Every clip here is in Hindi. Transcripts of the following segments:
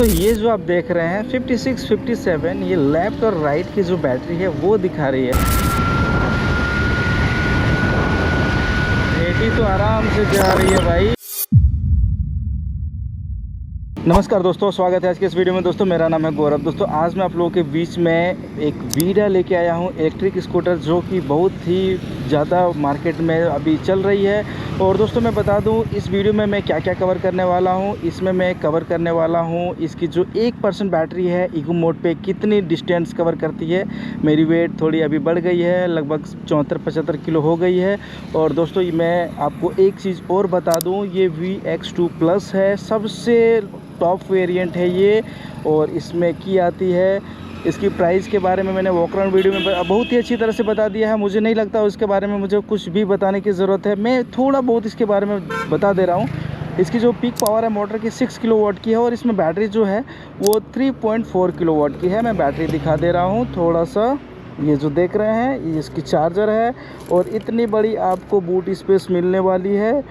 दोस्तों ये जो आप देख रहे हैं 56, 57 ये लेफ्ट और राइट की जो बैटरी है वो दिखा रही है। 80 तो आराम से जा रही है भाई। नमस्कार दोस्तों, स्वागत है आज के इस वीडियो में। दोस्तों मेरा नाम है गौरव। दोस्तों आज मैं आप लोगों के बीच में एक वीडा लेके आया हूं, इलेक्ट्रिक स्कूटर, जो कि बहुत ही ज़्यादा मार्केट में अभी चल रही है। और दोस्तों मैं बता दूं इस वीडियो में मैं क्या क्या कवर करने वाला हूं। इसमें मैं कवर करने वाला हूं इसकी जो 1% बैटरी है इको मोड पे कितनी डिस्टेंस कवर करती है। मेरी वेट थोड़ी अभी बढ़ गई है, लगभग 74-75 किलो हो गई है। और दोस्तों मैं आपको एक चीज़ और बता दूँ, ये VX2 प्लस है, सबसे टॉप वेरिएंट है ये। और इसमें की आती है, इसकी प्राइस के बारे में मैंने वॉक अराउंड वीडियो में बहुत ही अच्छी तरह से बता दिया है। मुझे नहीं लगता उसके बारे में मुझे कुछ भी बताने की ज़रूरत है। मैं थोड़ा बहुत इसके बारे में बता दे रहा हूँ। इसकी जो पीक पावर है मोटर की 6 किलोवाट की है, और इसमें बैटरी जो है वो 3.4 किलोवाट की है। मैं बैटरी दिखा दे रहा हूँ थोड़ा सा। ये जो देख रहे हैं ये इसकी चार्जर है, और इतनी बड़ी आपको बूट स्पेस मिलने वाली है।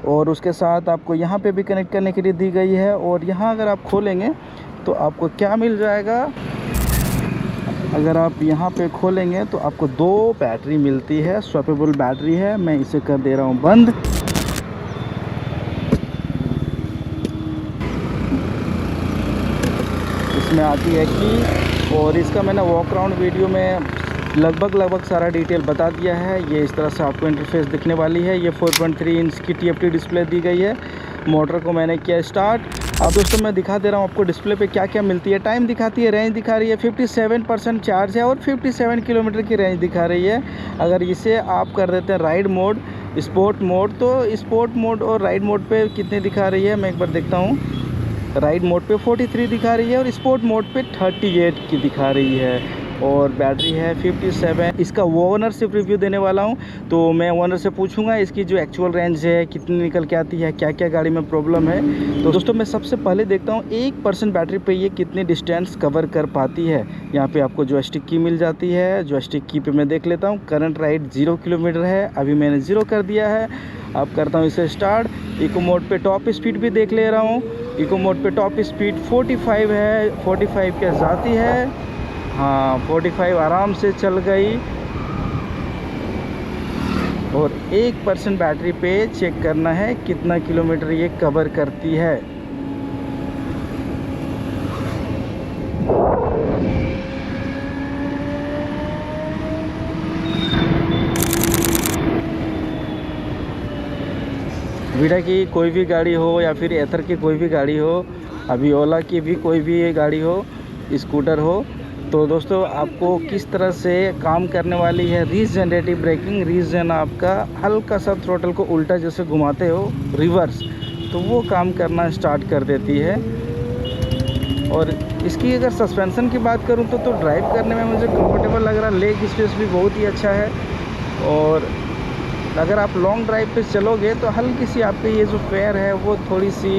और उसके साथ आपको यहाँ पे भी कनेक्ट करने के लिए दी गई है। और यहाँ अगर आप खोलेंगे तो आपको क्या मिल जाएगा, अगर आप यहाँ पे खोलेंगे तो आपको 2 बैटरी मिलती है, स्वैपेबल बैटरी है। मैं इसे कर दे रहा हूँ बंद। इसमें आती है की, और इसका मैंने वॉक अराउंड वीडियो में लगभग सारा डिटेल बता दिया है। ये इस तरह से आपको इंटरफेस दिखने वाली है। ये 4.3 इंच की TFT डिस्प्ले दी गई है। मोटर को मैंने किया स्टार्ट। अब दोस्तों मैं दिखा दे रहा हूँ आपको डिस्प्ले पे क्या क्या मिलती है। टाइम दिखाती है, रेंज दिखा रही है, 57% चार्ज है और 57 किलोमीटर की रेंज दिखा रही है। अगर इसे आप कर देते हैं राइड मोड, स्पोर्ट मोड, तो स्पोर्ट मोड और राइड मोड पे कितनी दिखा रही है मैं एक बार देखता हूँ। राइड मोड पे 43 दिखा रही है और स्पोर्ट मोड पे 38 की दिखा रही है। और बैटरी है 57। इसका ओनरशिप रिव्यू देने वाला हूं, तो मैं ओनर से पूछूंगा इसकी जो एक्चुअल रेंज है कितनी निकल के आती है, क्या क्या गाड़ी में प्रॉब्लम है। तो दोस्तों मैं सबसे पहले देखता हूं 1% बैटरी पे ये कितनी डिस्टेंस कवर कर पाती है। यहाँ पे आपको जॉयस्टिक की मिल जाती है। जॉयस्टिक की पे मैं देख लेता हूँ। करंट राइड 0 किलोमीटर है, अभी मैंने 0 कर दिया है। अब करता हूँ इसे स्टार्ट। इको मोड पे टॉप स्पीड भी देख ले रहा हूँ। इको मोड पे टॉप स्पीड 45 है, 45 के जाती है। हाँ 45 आराम से चल गई। और 1% बैटरी पे चेक करना है कितना किलोमीटर ये कवर करती है। वीडा की कोई भी गाड़ी हो या फिर एथर की कोई भी गाड़ी हो, अभी ओला की भी कोई भी गाड़ी हो, स्कूटर हो, तो दोस्तों आपको किस तरह से काम करने वाली है रीजनरेटिव ब्रेकिंग। रीजन आपका हल्का सा थ्रोटल को उल्टा जैसे घुमाते हो रिवर्स, तो वो काम करना स्टार्ट कर देती है। और इसकी अगर सस्पेंशन की बात करूं तो ड्राइव करने में मुझे कंफर्टेबल लग रहा है। लेग स्पेस भी बहुत ही अच्छा है। और अगर आप लॉन्ग ड्राइव पे चलोगे तो हल्की सी आपकी ये जो पैर है वो थोड़ी सी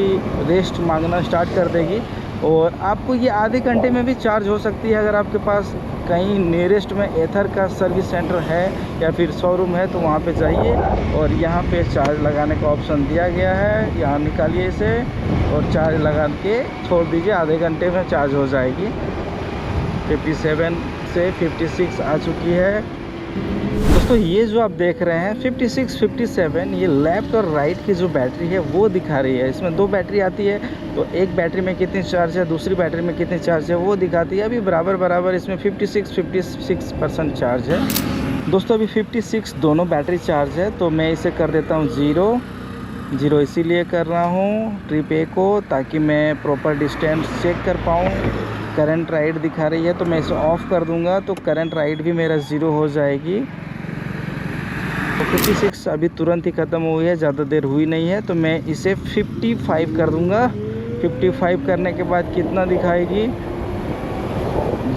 रेस्ट मांगना स्टार्ट कर देगी। और आपको ये आधे घंटे में भी चार्ज हो सकती है। अगर आपके पास कहीं नियरेस्ट में एथर का सर्विस सेंटर है या फिर शोरूम है तो वहाँ पे जाइए, और यहाँ पे चार्ज लगाने का ऑप्शन दिया गया है। यहाँ निकालिए इसे और चार्ज लगा के छोड़ दीजिए, आधे घंटे में चार्ज हो जाएगी। 57 से 56 आ चुकी है। दोस्तों ये जो आप देख रहे हैं 56, 57 ये लेफ़्ट और राइट की जो बैटरी है वो दिखा रही है। इसमें 2 बैटरी आती है, तो एक बैटरी में कितनी चार्ज है, दूसरी बैटरी में कितनी चार्ज है वो दिखाती है। अभी बराबर इसमें 56% चार्ज है। दोस्तों अभी 56 दोनों बैटरी चार्ज है, तो मैं इसे कर देता हूँ 0 इसीलिए कर रहा हूँ ट्रिप A को, ताकि मैं प्रॉपर डिस्टेंस चेक कर पाऊँ। करंट राइड दिखा रही है तो मैं इसे ऑफ़ कर दूंगा, तो करंट राइड भी मेरा 0 हो जाएगी। तो 56 अभी तुरंत ही ख़त्म हुई है, ज़्यादा देर हुई नहीं है, तो मैं इसे 55 कर दूंगा। 55 करने के बाद कितना दिखाएगी,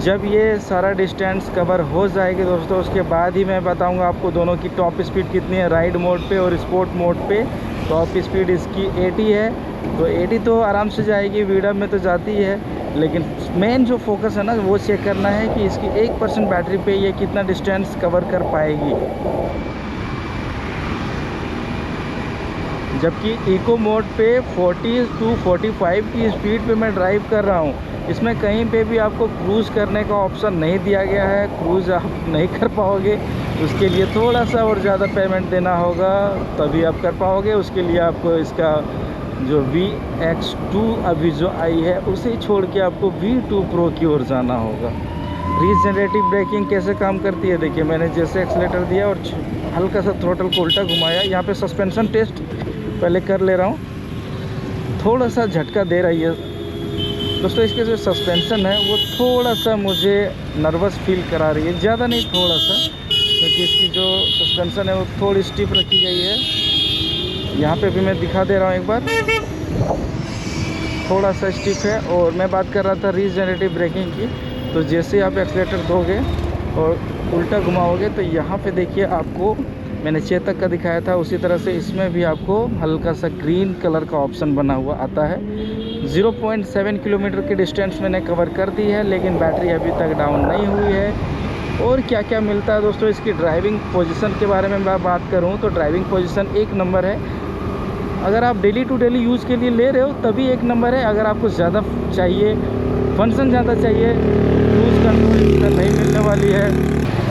जब ये सारा डिस्टेंस कवर हो जाएगी दोस्तों, उसके बाद ही मैं बताऊंगा आपको दोनों की टॉप स्पीड कितनी है राइड मोड पे और स्पोर्ट मोड पे। टॉप स्पीड इसकी 80 है, तो 80 तो आराम से जाएगी, वीडा में तो जाती है। लेकिन मेन जो फोकस है ना वो चेक करना है कि इसकी 1% बैटरी पे ये कितना डिस्टेंस कवर कर पाएगी। जबकि इको मोड पे 40 टू 45 की स्पीड पे मैं ड्राइव कर रहा हूँ। इसमें कहीं पे भी आपको क्रूज़ करने का ऑप्शन नहीं दिया गया है, क्रूज़ आप नहीं कर पाओगे। उसके लिए थोड़ा सा और ज़्यादा पेमेंट देना होगा, तभी आप कर पाओगे। उसके लिए आपको इसका जो VX2 अभी जो आई है उसे छोड़ के आपको V2 Pro की ओर जाना होगा। रीजनरेटिव ब्रेकिंग कैसे काम करती है देखिए, मैंने जैसे एक्सीलेटर दिया और हल्का सा थ्रोटल को उल्टा घुमाया। यहाँ पे सस्पेंशन टेस्ट पहले कर ले रहा हूँ। थोड़ा सा झटका दे रही है दोस्तों। इसके जो सस्पेंशन है वो थोड़ा सा मुझे नर्वस फील करा रही है, ज़्यादा नहीं थोड़ा सा, क्योंकि इसकी जो सस्पेंशन है वो थोड़ी स्टिफ रखी गई है। यहाँ पे भी मैं दिखा दे रहा हूँ एक बार, थोड़ा सा स्टिफ है। और मैं बात कर रहा था रीजनरेटिव ब्रेकिंग की, तो जैसे आप एक्सीलेटर दोगे और उल्टा घुमाओगे तो यहाँ पे देखिए आपको मैंने चेतक का दिखाया था, उसी तरह से इसमें भी आपको हल्का सा ग्रीन कलर का ऑप्शन बना हुआ आता है। 0.7 किलोमीटर की डिस्टेंस मैंने कवर कर दी है, लेकिन बैटरी अभी तक डाउन नहीं हुई है। और क्या क्या मिलता है दोस्तों, इसकी ड्राइविंग पोजीशन के बारे में मैं बात करूं तो ड्राइविंग पोजीशन एक नंबर है। अगर आप डेली टू डेली यूज़ के लिए ले रहे हो तभी एक नंबर है। अगर आपको ज़्यादा चाहिए, फंक्शन ज़्यादा चाहिए, क्रूज़ कंट्रोल इसमें नहीं मिलने वाली है।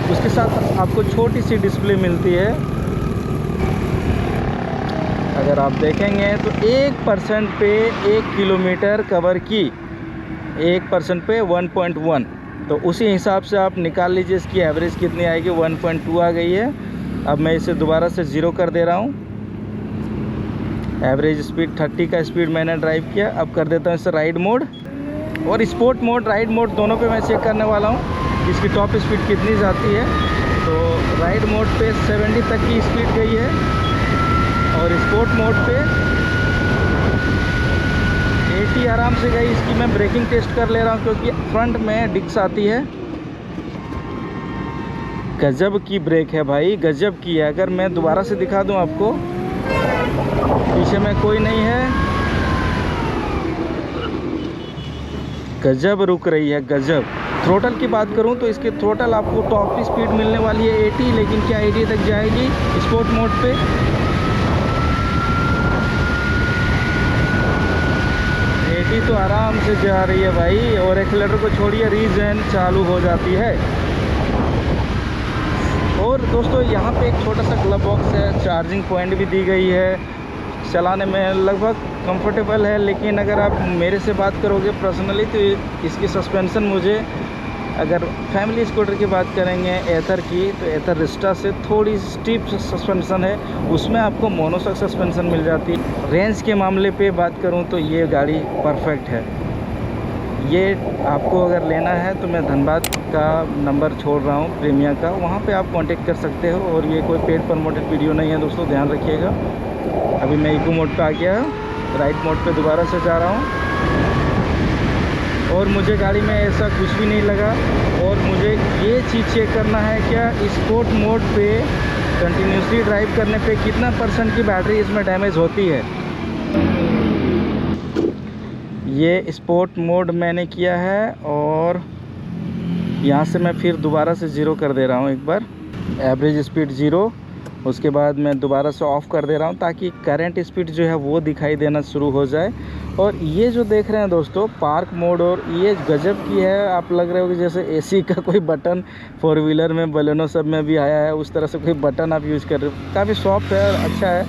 उसके साथ आपको छोटी सी डिस्प्ले मिलती है। अगर आप देखेंगे तो 1% पे 1 किलोमीटर कवर की, 1% पे 1.1, तो उसी हिसाब से आप निकाल लीजिए इसकी एवरेज कितनी आएगी। 1.2 आ गई है। अब मैं इसे दोबारा से 0 कर दे रहा हूँ। एवरेज स्पीड 30 का स्पीड मैंने ड्राइव किया। अब कर देता हूँ इसे राइड मोड और स्पोर्ट मोड, राइड मोड दोनों पे मैं चेक करने वाला हूँ इसकी टॉप स्पीड कितनी जाती है। तो राइड मोड पे 70 तक की स्पीड गई है और स्पोर्ट मोड पे 80 आराम से गई। इसकी मैं ब्रेकिंग टेस्ट कर ले रहा हूँ क्योंकि फ्रंट में डिस्क आती है। गजब की ब्रेक है भाई, गजब की है। अगर मैं दोबारा से दिखा दूँ आपको, पीछे में कोई नहीं है, गजब रुक रही है, गजब। थ्रोटल की बात करूं तो इसके थ्रोटल आपको टॉप स्पीड मिलने वाली है 80, लेकिन क्या 80 तक जाएगी स्पोर्ट मोड पे। 80 तो आराम से जा रही है भाई। और एक्सीलेटर को छोड़िए, रीजन चालू हो जाती है। और दोस्तों यहाँ पे एक छोटा सा ग्लव बॉक्स है, चार्जिंग पॉइंट भी दी गई है। चलाने में लगभग कंफर्टेबल है, लेकिन अगर आप मेरे से बात करोगे पर्सनली तो इसकी सस्पेंशन मुझे, अगर फैमिली स्कूटर की बात करेंगे एथर की, तो एथर रिस्टा से थोड़ी स्टीप सस्पेंशन है, उसमें आपको मोनोशॉक सस्पेंशन मिल जाती है। रेंज के मामले पे बात करूं तो ये गाड़ी परफेक्ट है। ये आपको अगर लेना है तो मैं धनबाद का नंबर छोड़ रहा हूँ प्रीमिया का, वहाँ पे आप कांटेक्ट कर सकते हो। और ये कोई पेड प्रमोटेड वीडियो नहीं है दोस्तों, ध्यान रखिएगा। अभी मैं इको मोड पे आ गया, राइट मोड पे दोबारा से जा रहा हूँ और मुझे गाड़ी में ऐसा कुछ भी नहीं लगा। और मुझे ये चीज़ चेक करना है क्या स्पोर्ट मोड पे कंटिन्यूसली ड्राइव करने पे कितना % की बैटरी इसमें डैमेज होती है। ये स्पोर्ट मोड मैंने किया है और यहाँ से मैं फिर दोबारा से 0 कर दे रहा हूँ एक बार। एवरेज स्पीड 0, उसके बाद मैं दोबारा से ऑफ़ कर दे रहा हूँ ताकि करंट स्पीड जो है वो दिखाई देना शुरू हो जाए। और ये जो देख रहे हैं दोस्तों पार्क मोड, और ये गजब की है। आप लग रहे हो कि जैसे एसी का कोई बटन 4 व्हीलर में, बलेनो सब में भी आया है, उस तरह से कोई बटन आप यूज़ कर रहे हो। काफ़ी सॉफ्ट है और अच्छा है।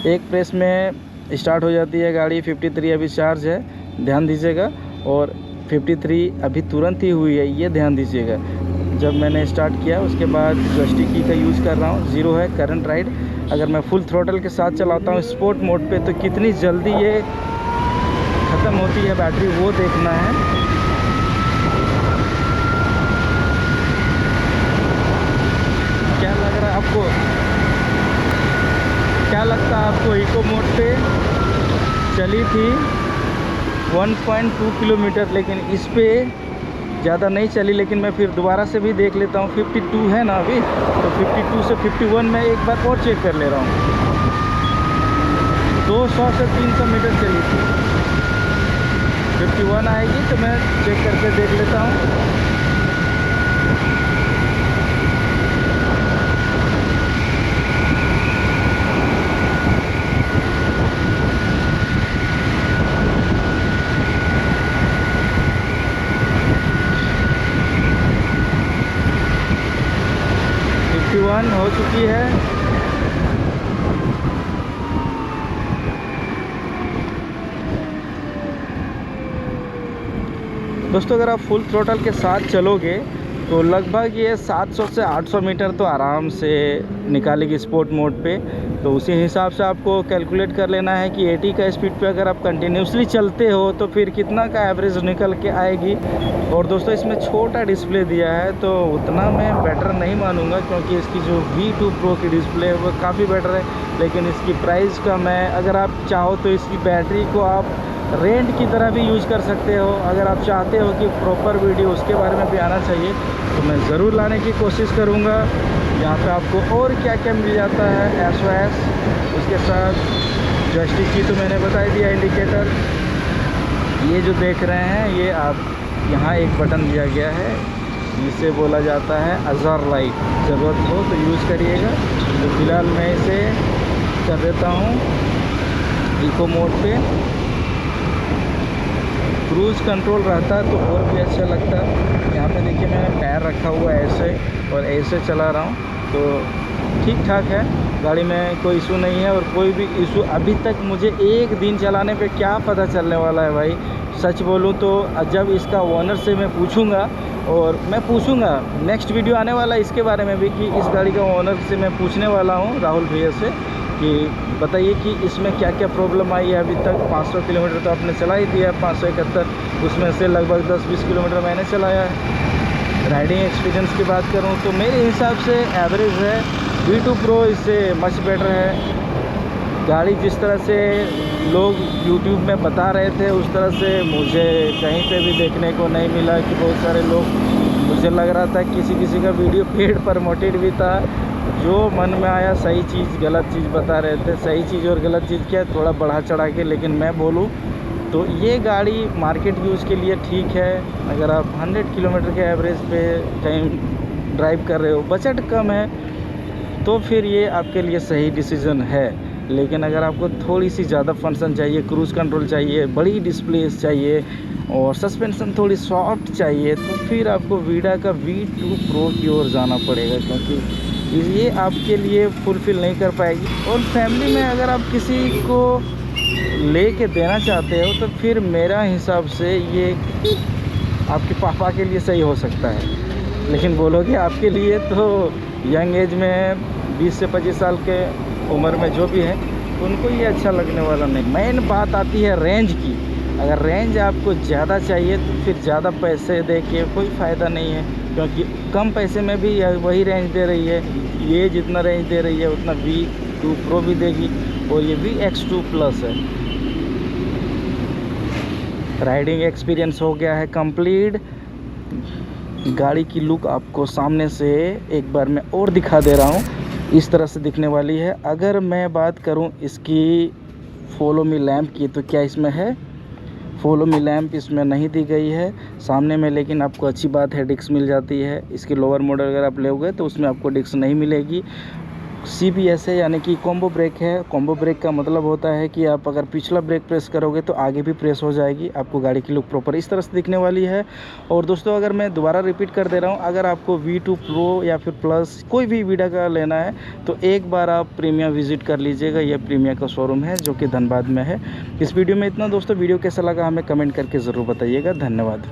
एक प्रेस में स्टार्ट हो जाती है गाड़ी। 53 अभी चार्ज है, ध्यान दीजिएगा। और 53 अभी तुरंत ही हुई है, ये ध्यान दीजिएगा। जब मैंने स्टार्ट किया उसके बाद जॉयस्टिक की का यूज़ कर रहा हूँ। 0 है करंट राइड। अगर मैं फुल थ्रोटल के साथ चलाता हूँ स्पोर्ट मोड पे तो कितनी जल्दी ये ख़त्म होती है बैटरी, वो देखना है। क्या लग रहा है आपको, क्या लगता है आपको? इको मोड पे चली थी 1.2 किलोमीटर, लेकिन इस पे ज़्यादा नहीं चली। लेकिन मैं फिर दोबारा से भी देख लेता हूँ। 52 है ना अभी, तो 52 से 51 में एक बार और चेक कर ले रहा हूँ। 200 से 300 मीटर चली थी। 51 आएगी तो मैं चेक करके देख लेता हूँ। बंद हो चुकी है। दोस्तों अगर आप फुल थ्रोटल के साथ चलोगे तो लगभग ये 700 से 800 मीटर तो आराम से निकालेगी स्पोर्ट मोड पे। तो उसी हिसाब से आपको कैलकुलेट कर लेना है कि 80 का स्पीड पे अगर आप कंटिन्यूसली चलते हो तो फिर कितना का एवरेज निकल के आएगी। और दोस्तों इसमें छोटा डिस्प्ले दिया है तो उतना मैं बेटर नहीं मानूंगा, क्योंकि इसकी जो V2 Pro की डिस्प्ले है वो काफ़ी बेटर है। लेकिन इसकी प्राइस का मैं, अगर आप चाहो तो इसकी बैटरी को आप रेंट की तरह भी यूज़ कर सकते हो। अगर आप चाहते हो कि प्रॉपर वीडियो उसके बारे में भी आना चाहिए तो मैं ज़रूर लाने की कोशिश करूँगा। यहाँ पे आपको और क्या क्या मिल जाता है, SOS, उसके साथ जॉयस्टिक की तो मैंने बता दिया, इंडिकेटर। ये जो देख रहे हैं ये आप यहाँ एक बटन दिया गया है, जिसे बोला जाता है अज़र लाइट। ज़रूरत हो तो यूज़ करिएगा। तो फ़िलहाल मैं इसे कर देता हूँ इको मोड पे। क्रूज़ कंट्रोल रहता तो और भी अच्छा लगता। यहाँ पे देखिए मैंने पैर रखा हुआ है ऐसे और ऐसे चला रहा हूँ तो ठीक ठाक है, गाड़ी में कोई इशू नहीं है। और कोई भी इशू अभी तक मुझे एक दिन चलाने पे क्या पता चलने वाला है भाई, सच बोलूँ तो जब इसका ओनर से मैं पूछूंगा, और मैं पूछूंगा नेक्स्ट वीडियो आने वाला है इसके बारे में भी, कि इस गाड़ी का ओनर से मैं पूछने वाला हूँ, राहुल भैया से, कि बताइए कि इसमें क्या क्या प्रॉब्लम आई है। अभी तक 500 किलोमीटर तो आपने चला ही दिया, 571, उसमें से लगभग 10-20 किलोमीटर मैंने चलाया है। राइडिंग एक्सपीरियंस की बात करूं तो मेरे हिसाब से एवरेज है। V2 Pro इससे मच बेटर है। गाड़ी जिस तरह से लोग YouTube में बता रहे थे उस तरह से मुझे कहीं पे भी देखने को नहीं मिला, कि बहुत सारे लोग, मुझे लग रहा था किसी का वीडियो पेड प्रमोटेड भी था। जो मन में आया सही चीज़ गलत चीज़ बता रहे थे। सही चीज़ और गलत चीज़ क्या, थोड़ा बढ़ा चढ़ा के। लेकिन मैं बोलूँ तो ये गाड़ी मार्केट यूज़ के लिए ठीक है। अगर आप 100 किलोमीटर के एवरेज पे कहीं ड्राइव कर रहे हो, बजट कम है, तो फिर ये आपके लिए सही डिसीज़न है। लेकिन अगर आपको थोड़ी सी ज़्यादा फंक्शन चाहिए, क्रूज़ कंट्रोल चाहिए, बड़ी डिस्प्ले चाहिए और सस्पेंशन थोड़ी सॉफ्ट चाहिए, तो फिर आपको वीडा का V2 Pro की ओर जाना पड़ेगा, क्योंकि ये आपके लिए फुलफ़िल नहीं कर पाएगी। और फैमिली में अगर आप किसी को ले के देना चाहते हो तो फिर मेरा हिसाब से ये आपके पापा के लिए सही हो सकता है। लेकिन बोलोगे आपके लिए, तो यंग एज में 20 से 25 साल के उम्र में जो भी है उनको ये अच्छा लगने वाला नहीं। मेन बात आती है रेंज की। अगर रेंज आपको ज़्यादा चाहिए तो फिर ज़्यादा पैसे दे के कोई फ़ायदा नहीं है, क्योंकि कम पैसे में भी वही रेंज दे रही है। ये जितना रेंज दे रही है उतना V2 Pro भी देगी, और ये VX2 Plus है। राइडिंग एक्सपीरियंस हो गया है कंप्लीट। गाड़ी की लुक आपको सामने से एक बार मैं और दिखा दे रहा हूँ, इस तरह से दिखने वाली है। अगर मैं बात करूँ इसकी फॉलो मी लैंप की, तो क्या इसमें है? फॉलो मी लैंप इसमें नहीं दी गई है सामने में। लेकिन आपको अच्छी बात है डिस्क मिल जाती है। इसके लोअर मॉडल अगर आप लोगे तो उसमें आपको डिस्क नहीं मिलेगी। CBS है, यानी कि कॉम्बो ब्रेक है। कॉम्बो ब्रेक का मतलब होता है कि आप अगर पिछला ब्रेक प्रेस करोगे तो आगे भी प्रेस हो जाएगी। आपको गाड़ी की लुक प्रॉपर इस तरह से दिखने वाली है। और दोस्तों अगर मैं दोबारा रिपीट कर दे रहा हूँ, अगर आपको V2 Pro या फिर प्लस कोई भी वीडा का लेना है तो एक बार आप प्रीमिया विजिट कर लीजिएगा। यह प्रीमिया का शोरूम है जो कि धनबाद में है। इस वीडियो में इतना दोस्तों। वीडियो कैसा लगा हमें कमेंट करके ज़रूर बताइएगा। धन्यवाद।